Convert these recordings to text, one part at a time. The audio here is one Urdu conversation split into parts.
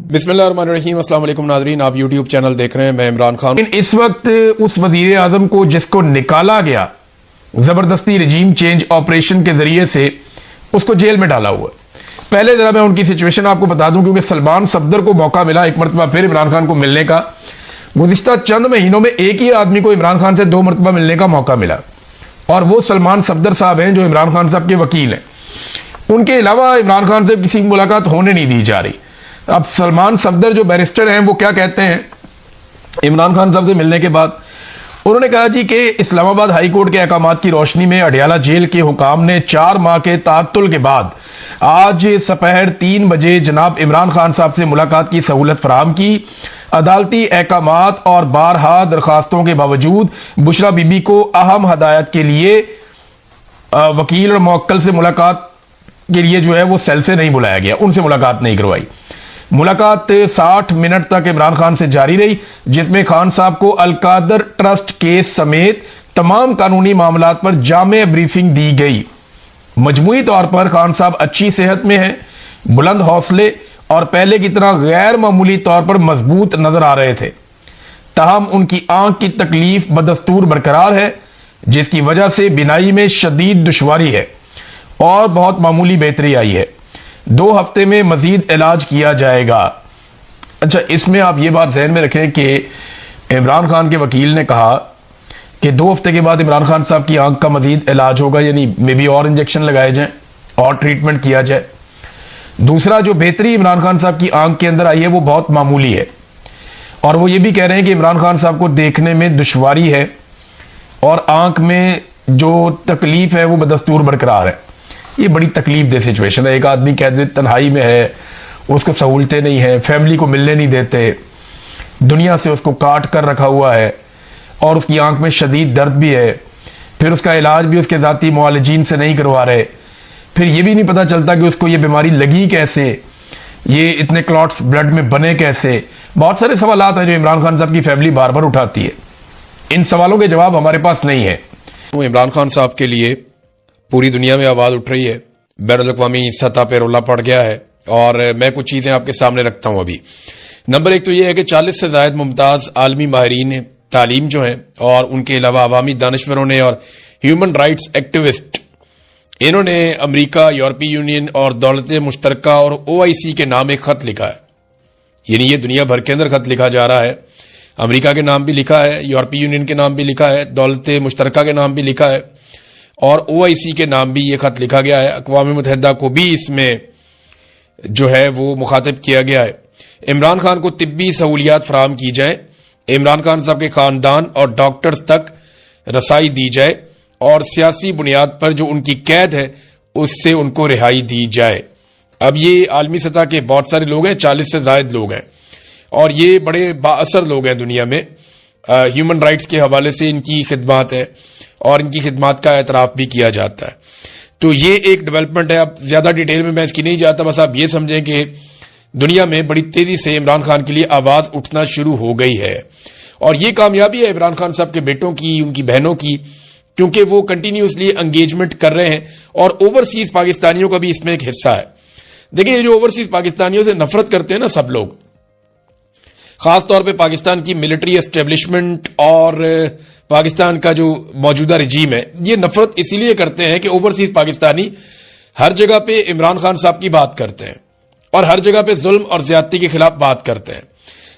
بسم اللہ الرحمن الرحیم. السلام علیکم ناظرین, آپ یوٹیوب چینل دیکھ رہے ہیں, میں عمران خان. اس وقت اس وزیر اعظم کو جس کو نکالا گیا زبردستی رجیم چینج آپریشن کے ذریعے سے, اس کو جیل میں ڈالا ہوا ہے. پہلے ذرا میں ان کی سچویشن آپ کو بتا دوں, کیونکہ سلمان صفدر کو موقع ملا ایک مرتبہ پھر عمران خان کو ملنے کا. گزشتہ چند مہینوں میں ایک ہی آدمی کو عمران خان سے 2 مرتبہ ملنے کا موقع ملا, اور وہ سلمان صفدر صاحب ہیں جو عمران خان صاحب کے وکیل ہیں. ان کے علاوہ عمران خان سے کسی کی ملاقات ہونے نہیں دی جا رہی. اب سلمان صفدر جو بیرسٹر ہیں وہ کیا کہتے ہیں عمران خان صاحب سے ملنے کے بعد؟ انہوں نے کہا جی کہ اسلام آباد ہائی کورٹ کے احکامات کی روشنی میں اڈیالہ جیل کے حکام نے 4 ماہ کے تعطل کے بعد آج سپہر 3 بجے جناب عمران خان صاحب سے ملاقات کی سہولت فراہم کی. عدالتی احکامات اور بارہا درخواستوں کے باوجود بشرا بی بی کو اہم ہدایت کے لیے وکیل اور موکل سے ملاقات کے لیے جو ہے وہ سیل سے نہیں بلایا گیا, ان سے ملاقات نہیں کروائی. ملاقات 60 منٹ تک عمران خان سے جاری رہی, جس میں خان صاحب کو القادر ٹرسٹ کیس سمیت تمام قانونی معاملات پر جامع بریفنگ دی گئی. مجموعی طور پر خان صاحب اچھی صحت میں ہیں, بلند حوصلے اور پہلے کی طرح غیر معمولی طور پر مضبوط نظر آ رہے تھے. تاہم ان کی آنکھ کی تکلیف بدستور برقرار ہے, جس کی وجہ سے بینائی میں شدید دشواری ہے اور بہت معمولی بہتری آئی ہے. 2 ہفتے میں مزید علاج کیا جائے گا. اچھا, اس میں آپ یہ بات ذہن میں رکھیں کہ عمران خان کے وکیل نے کہا کہ 2 ہفتے کے بعد عمران خان صاحب کی آنکھ کا مزید علاج ہوگا, یعنی مے بی اور انجیکشن لگائے جائیں اور ٹریٹمنٹ کیا جائے. دوسرا, جو بہتری عمران خان صاحب کی آنکھ کے اندر آئی ہے وہ بہت معمولی ہے, اور وہ یہ بھی کہہ رہے ہیں کہ عمران خان صاحب کو دیکھنے میں دشواری ہے اور آنکھ میں جو تکلیف ہے وہ بدستور برقرار ہے. یہ بڑی تکلیف دہ سچویشن ہے. ایک آدمی قید تنہائی میں ہے, اس کو سہولتیں نہیں ہیں, فیملی کو ملنے نہیں دیتے, دنیا سے اس کو کاٹ کر رکھا ہوا ہے, اور اس کی آنکھ میں شدید درد بھی ہے. پھر اس کا علاج بھی اس کے ذاتی معالجین سے نہیں کروا رہے. پھر یہ بھی نہیں پتا چلتا کہ اس کو یہ بیماری لگی کیسے, یہ اتنے کلاٹس بلڈ میں بنے کیسے. بہت سارے سوالات ہیں جو عمران خان صاحب کی فیملی بار بار اٹھاتی ہے. ان سوالوں کے جواب ہمارے پاس نہیں ہے. عمران خان صاحب کے لیے پوری دنیا میں آواز اٹھ رہی ہے, بین الاقوامی سطح پہ رولا پڑ گیا ہے, اور میں کچھ چیزیں آپ کے سامنے رکھتا ہوں. ابھی نمبر 1 تو یہ ہے کہ 40 سے زائد ممتاز عالمی ماہرین تعلیم جو ہیں, اور ان کے علاوہ عوامی دانشوروں نے اور ہیومن رائٹس ایکٹیوسٹ, انہوں نے امریکہ, یورپی یونین اور دولت مشترکہ اور OIC کے نام ایک خط لکھا ہے. یعنی یہ دنیا بھر کے اندر خط لکھا جا رہا ہے. امریکہ کے نام بھی لکھا ہے, یورپی یونین کے نام بھی لکھا ہے, دولت مشترکہ کے نام بھی لکھا ہے, اور OIC کے نام بھی یہ خط لکھا گیا ہے. اقوام متحدہ کو بھی اس میں جو ہے وہ مخاطب کیا گیا ہے. عمران خان کو طبی سہولیات فراہم کی جائیں, عمران خان صاحب کے خاندان اور ڈاکٹرز تک رسائی دی جائے, اور سیاسی بنیاد پر جو ان کی قید ہے اس سے ان کو رہائی دی جائے. اب یہ عالمی سطح کے بہت سارے لوگ ہیں, 40 سے زائد لوگ ہیں, اور یہ بڑے بااثر لوگ ہیں دنیا میں. ہیومن رائٹس کے حوالے سے ان کی خدمات ہے, اور ان کی خدمات کا اعتراف بھی کیا جاتا ہے. تو یہ ایک ڈیولپمنٹ ہے. اب زیادہ ڈیٹیل میں اس کی نہیں جاتا, بس آپ یہ سمجھیں کہ دنیا میں بڑی تیزی سے عمران خان کے لیے آواز اٹھنا شروع ہو گئی ہے, اور یہ کامیابی ہے عمران خان صاحب کے بیٹوں کی, ان کی بہنوں کی, کیونکہ وہ کنٹینیوسلی انگیجمنٹ کر رہے ہیں, اور اوورسیز پاکستانیوں کا بھی اس میں ایک حصہ ہے. دیکھیں, یہ جو اوورسیز پاکستانیوں سے نفرت کرتے ہیں نا سب لوگ, خاص طور پہ پاکستان کی ملٹری اسٹیبلشمنٹ اور پاکستان کا جو موجودہ رجیم ہے, یہ نفرت اسی لیے کرتے ہیں کہ اوورسیز پاکستانی ہر جگہ پہ عمران خان صاحب کی بات کرتے ہیں, اور ہر جگہ پہ ظلم اور زیادتی کے خلاف بات کرتے ہیں.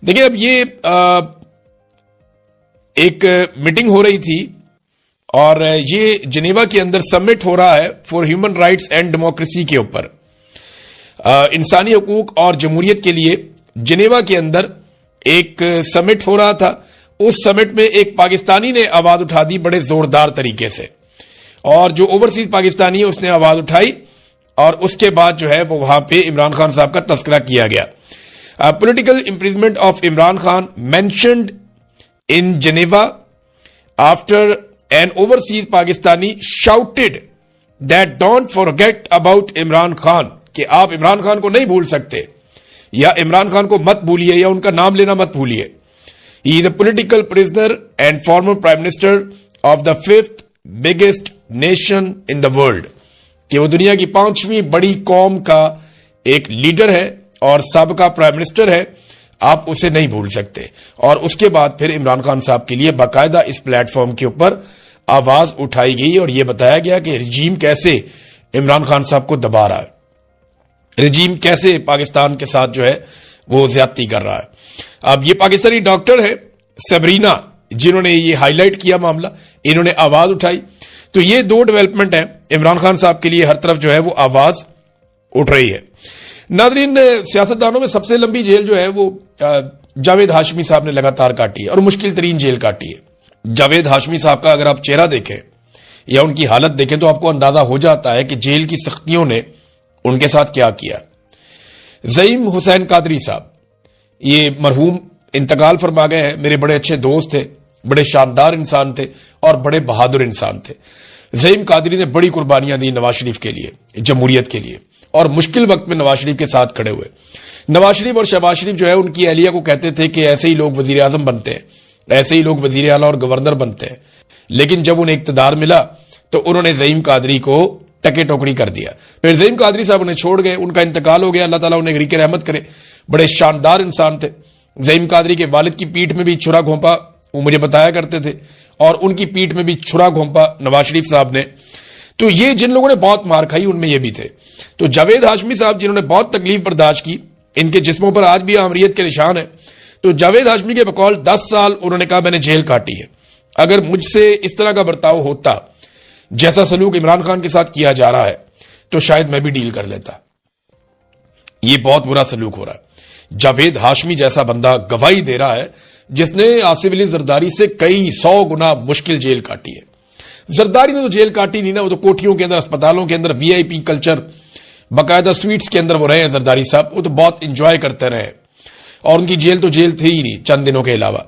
دیکھیں, اب یہ ایک میٹنگ ہو رہی تھی, اور یہ جنیوا کے اندر سمٹ ہو رہا ہے for human rights and democracy کے اوپر, انسانی حقوق اور جمہوریت کے لیے جنیوا کے اندر ایک سمٹ ہو رہا تھا. اس سمٹ میں ایک پاکستانی نے آواز اٹھا دی بڑے زوردار طریقے سے, اور جو اوورسیز پاکستانی ہے اس نے آواز اٹھائی, اور اس کے بعد جو ہے وہ وہاں پہ عمران خان صاحب کا تذکرہ کیا گیا. Political imprisonment of Imran Khan mentioned in Geneva after an overseas Pakistani shouted that don't forget about Imran Khan, کہ آپ عمران خان کو نہیں بھول سکتے, یا عمران خان کو مت بھولیے, یا ان کا نام لینا مت بھولیے. He is a political prisoner and former prime minister of the 5th biggest nation in the world, کہ وہ دنیا کی 5ویں بڑی قوم کا ایک لیڈر ہے اور سابقہ پرائم منسٹر ہے, آپ اسے نہیں بھول سکتے. اور اس کے بعد پھر عمران خان صاحب کے لیے باقاعدہ اس پلیٹ فارم کے اوپر آواز اٹھائی گئی اور یہ بتایا گیا کہ رجیم کیسے عمران خان صاحب کو دبا رہا ہے, رجیم کیسے پاکستان کے ساتھ جو ہے وہ زیادتی کر رہا ہے. اب یہ پاکستانی ڈاکٹر ہے سبرینا جنہوں نے یہ ہائی لائٹ کیا معاملہ, انہوں نے آواز اٹھائی. تو یہ دو ڈیولپمنٹ ہیں عمران خان صاحب کے لیے, ہر طرف جو ہے وہ آواز اٹھ رہی ہے. ناظرین, سیاستدانوں میں سب سے لمبی جیل جو ہے وہ جاوید ہاشمی صاحب نے لگاتار کاٹی ہے اور مشکل ترین جیل کاٹی ہے. جاوید ہاشمی صاحب کا اگر آپ چہرہ دیکھیں یا ان کی حالت دیکھیں تو آپ کو اندازہ ہو جاتا ہے کہ جیل کی سختیوں نے ان کے ساتھ کیا کیا. زعیم حسین قادری صاحب, یہ مرحوم انتقال فرما گئے ہیں, میرے بڑے اچھے دوست تھے, بڑے شاندار انسان تھے اور بڑے بہادر انسان تھے. زعیم قادری نے بڑی قربانیاں دی نواز شریف کے لیے, جمہوریت کے لیے, اور مشکل وقت میں نواز شریف کے ساتھ کھڑے ہوئے. نواز شریف اور شہباز شریف جو ہے ان کی اہلیہ کو کہتے تھے کہ ایسے ہی لوگ وزیر اعظم بنتے ہیں, ایسے ہی لوگ وزیر اعلیٰ اور گورنر بنتے ہیں. لیکن جب انہیں اقتدار ملا تو انہوں نے زعیم قادری کو ٹکے ٹوکری کر دیا. پھر زعیم قادری صاحب انہیں چھوڑ گئے, ان کا انتقال ہو گیا, اللہ تعالیٰ انہیں غریق رحمت کرے. بڑے شاندار انسان تھے. زعیم قادری کے والد کی پیٹھ میں بھی چھرا گھونپا وہ مجھے بتایا کرتے تھے, اور ان کی پیٹھ میں بھی چھرا گھونپا نواز شریف صاحب نے. تو یہ جن لوگوں نے بہت مار کھائی ان میں یہ بھی تھے. تو جاوید ہاشمی صاحب جنہوں نے بہت تکلیف برداشت کی, ان کے جسموں پر آج بھی آمریت کے نشان ہیں. تو جاوید ہاشمی کے بقول 10 سال انہوں نے کہا میں نے جیل کاٹی ہے. اگر مجھ سے اس طرح کا برتاؤ ہوتا جیسا سلوک عمران خان کے ساتھ کیا جا رہا ہے تو شاید میں بھی ڈیل کر لیتا. یہ بہت برا سلوک ہو رہا ہے. جاوید ہاشمی جیسا بندہ گواہی دے رہا ہے جس نے آصف علی زرداری سے کئی 100 گنا مشکل جیل کاٹی ہے. زرداری نے تو جیل کاٹی نہیں نا, وہ تو کوٹھیوں کے اندر, اسپتالوں کے اندر, وی آئی پی کلچر, باقاعدہ سویٹس کے اندر وہ رہے ہیں زرداری صاحب. وہ تو بہت انجوائے کرتے رہے, اور ان کی جیل تو جیل تھی ہی نہیں چند دنوں کے علاوہ.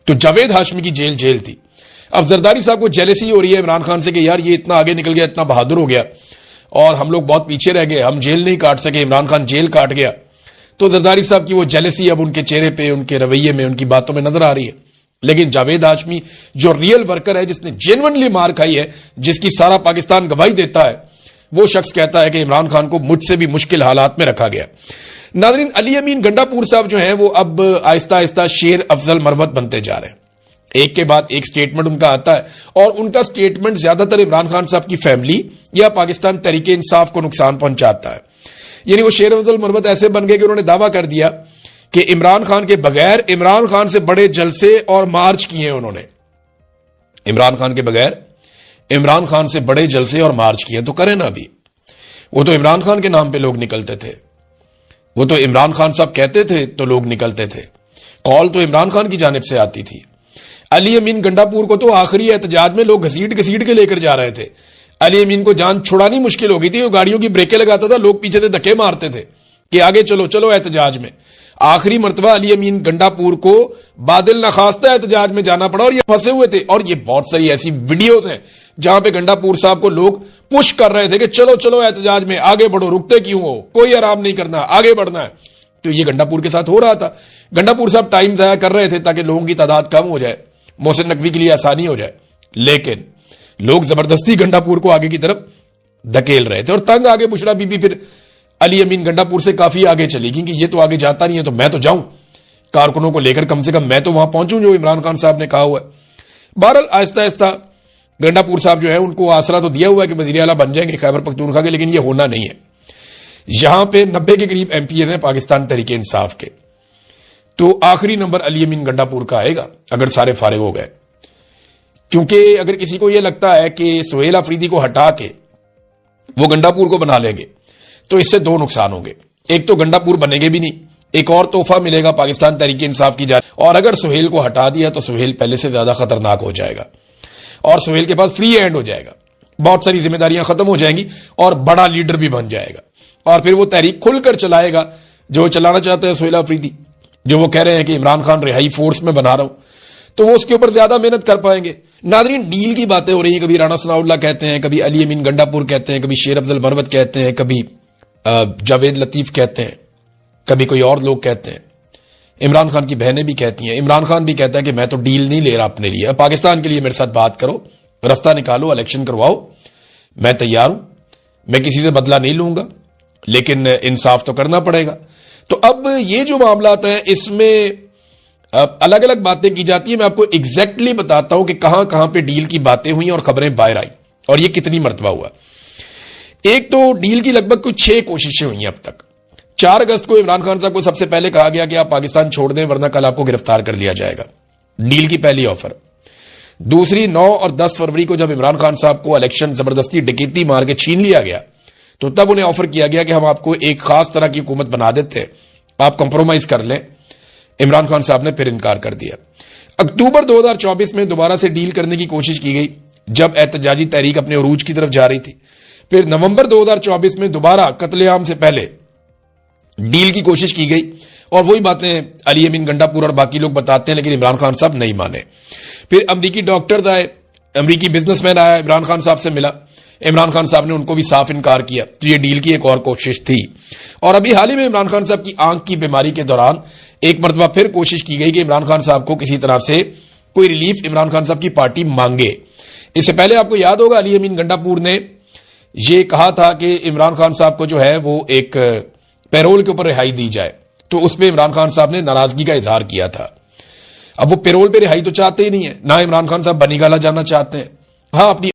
تو جاوید ہاشمی کی جیل تھی. اب زرداری صاحب کو جیلسی ہو رہی ہے عمران خان سے کہ یار یہ اتنا آگے نکل گیا, اتنا بہادر ہو گیا, اور ہم لوگ بہت پیچھے رہ گئے, ہم جیل نہیں کاٹ سکے, عمران خان جیل کاٹ گیا. تو زرداری صاحب کی وہ جیلسی اب ان کے چہرے پہ, ان کے رویے میں, ان کی باتوں میں نظر آ رہی ہے. لیکن جاوید ہاشمی جو ریئل ورکر ہے, جس نے جینونلی مار کھائی ہے, جس کی سارا پاکستان گواہی دیتا ہے, وہ شخص کہتا ہے کہ عمران خان کو مجھ سے بھی مشکل حالات میں رکھا گیا. ناظرین, علی امین گنڈا پور صاحب جو ہیں وہ اب آہستہ آہستہ شیر افضل مروت بنتے جا رہے ہیں. ایک کے بعد ایک سٹیٹمنٹ ان کا آتا ہے, اور ان کا سٹیٹمنٹ زیادہ تر عمران خان صاحب کی فیملی یا پاکستان تحریک انصاف کو نقصان پہنچاتا ہے. یعنی وہ شیر افضل مروت ایسے بن گئے کہ انہوں نے دعویٰ کر دیا کہ عمران خان کے بغیر عمران خان سے بڑے جلسے اور مارچ کیے ہیں انہوں نے. عمران خان کے بغیر عمران خان سے بڑے جلسے اور مارچ کیے تو کریں نا. ابھی وہ تو عمران خان کے نام پہ لوگ نکلتے تھے, وہ تو عمران خان صاحب کہتے تھے تو لوگ نکلتے تھے, کال تو عمران خان کی جانب سے آتی تھی. علی امین گنڈا پور کو تو آخری احتجاج میں لوگ گھسیٹ کے لے کر جا رہے تھے. علی امین کو جان چھڑانی مشکل ہو گئی تھی, وہ گاڑیوں کی بریکیں لگاتا تھا, لوگ پیچھے سے دھکے مارتے تھے کہ آگے چلو احتجاج میں. آخری مرتبہ علی امین گنڈا پور کو بادل نخواستہ احتجاج میں جانا پڑا, اور یہ پھنسے ہوئے تھے. اور یہ بہت ساری ایسی ویڈیوز ہیں جہاں پہ گنڈا پور صاحب کو لوگ پش کر رہے تھے کہ چلو احتجاج میں آگے بڑھو, رکتے کیوں ہو, کوئی آرام نہیں کرنا, آگے بڑھنا ہے. تو یہ گنڈا پور کے ساتھ ہو رہا تھا. گنڈا پور صاحب ٹائم ضائع کر رہے تھے تاکہ لوگوں کی تعداد کم ہو جائے, محسن نقوی کے لیے آسانی ہو جائے. لیکن لوگ زبردستی گنڈا پور کو آگے کی طرف دھکیل رہے تھے, اور تنگ آگے بشرا بی بی پھر علی امین گنڈا پور سے کافی آگے چلی گئی کہ یہ تو آگے جاتا نہیں ہے تو میں تو جاؤں, کارکنوں کو لے کر کم سے کم میں تو وہاں پہنچوں جو عمران خان صاحب نے کہا ہوا ہے. بہرحال آہستہ آہستہ گنڈا پور صاحب جو ہے ان کو آسرا تو دیا ہوا ہے کہ وزیر اعلیٰ بن جائیں گے خیبر پختونخوا کے, لیکن یہ ہونا نہیں ہے. یہاں پہ 90 کے قریب ایم پی اے ہیں پاکستان تحریک انصاف کے, تو آخری نمبر علی امین گنڈا پور کا آئے گا اگر سارے فارغ ہو گئے. کیونکہ اگر کسی کو یہ لگتا ہے کہ سہیل آفریدی کو ہٹا کے وہ گنڈا پور کو بنا لیں گے تو اس سے 2 نقصان ہوں گے. ایک تو گنڈا پور بنے گے بھی نہیں, ایک اور تحفہ ملے گا پاکستان تحریک انصاف کی جانب, اور اگر سہیل کو ہٹا دیا تو سہیل پہلے سے زیادہ خطرناک ہو جائے گا, اور سہیل کے پاس فری ہینڈ ہو جائے گا, بہت ساری ذمہ داریاں ختم ہو جائیں گی, اور بڑا لیڈر بھی بن جائے گا, اور پھر وہ تحریک کھل کر چلائے گا جو چلانا چاہتے ہیں سہیل آفریدی, جو وہ کہہ رہے ہیں کہ عمران خان رہائی فورس میں بنا رہا ہوں, تو وہ اس کے اوپر زیادہ محنت کر پائیں گے. ناظرین, ڈیل کی باتیں ہو رہی ہیں, کبھی رانا ثناء اللہ کہتے ہیں, کبھی علی امین گنڈا پور کہتے ہیں, کبھی شیر افضل مروت کہتے ہیں, کبھی جاوید لطیف کہتے ہیں, کبھی کوئی اور لوگ کہتے ہیں, عمران خان کی بہنیں بھی کہتی ہیں, عمران خان بھی کہتا ہے کہ میں تو ڈیل نہیں لے رہا اپنے لیے, پاکستان کے لیے میرے ساتھ بات کرو, رستہ نکالو, الیکشن کرواؤ, میں تیار ہوں, میں کسی سے بدلہ نہیں لوں گا, لیکن انصاف تو کرنا پڑے گا. تو اب یہ جو معاملات ہیں اس میں الگ الگ باتیں کی جاتی ہیں. میں آپ کو ایگزیکٹلی بتاتا ہوں کہ کہاں کہاں پہ ڈیل کی باتیں ہوئی اور خبریں باہر آئی اور یہ کتنی مرتبہ ہوا. ایک تو ڈیل کی لگ بھگ کچھ 6 کوششیں ہوئی ہیں اب تک. 4 اگست کو عمران خان صاحب کو سب سے پہلے کہا گیا کہ آپ پاکستان چھوڑ دیں ورنہ کل آپ کو گرفتار کر لیا جائے گا. ڈیل کی پہلی آفر. دوسری 9 اور 10 فروری کو جب عمران خان صاحب کو الیکشن زبردستی ڈکیتی مار کے چھین لیا گیا تو تب انہیں آفر کیا گیا کہ ہم آپ کو ایک خاص طرح کی حکومت بنا دیتے, آپ کمپرومائز کر لیں. عمران خان صاحب نے پھر انکار کر دیا. اکتوبر 2024 میں دوبارہ سے ڈیل کرنے کی کوشش کی گئی جب احتجاجی تحریک اپنے عروج کی طرف جا رہی تھی. پھر نومبر 2024 میں دوبارہ قتل عام سے پہلے ڈیل کی کوشش کی گئی اور وہی باتیں علی امین گنڈا پور اور باقی لوگ بتاتے ہیں لیکن عمران خان صاحب نہیں مانے. پھر امریکی ڈاکٹرز آئے, امریکی بزنس مین آیا, عمران خان صاحب سے ملا. عمران خان صاحب نے ان کو بھی صاف انکار کیا. تو یہ ڈیل کی ایک اور کوشش تھی. اور ابھی حال ہی میں عمران خان صاحب کی آنکھ کی بیماری کے دوران ایک مرتبہ پھر کوشش کی گئی کہ عمران خان صاحب کو کسی طرح سے کوئی ریلیف عمران خان صاحب کی پارٹی مانگے. اس سے پہلے آپ کو یاد ہوگا علی امین گنڈا پور نے یہ کہا تھا کہ عمران خان صاحب کو جو ہے وہ ایک پیرول کے اوپر رہائی دی جائے, تو اس پہ عمران خان صاحب نے ناراضگی کا اظہار کیا تھا. اب وہ پیرول پہ رہائی تو چاہتے ہی نہیں ہے, نہ عمران خان صاحب بنی گالا جانا چاہتے ہیں. ہاں, اپنی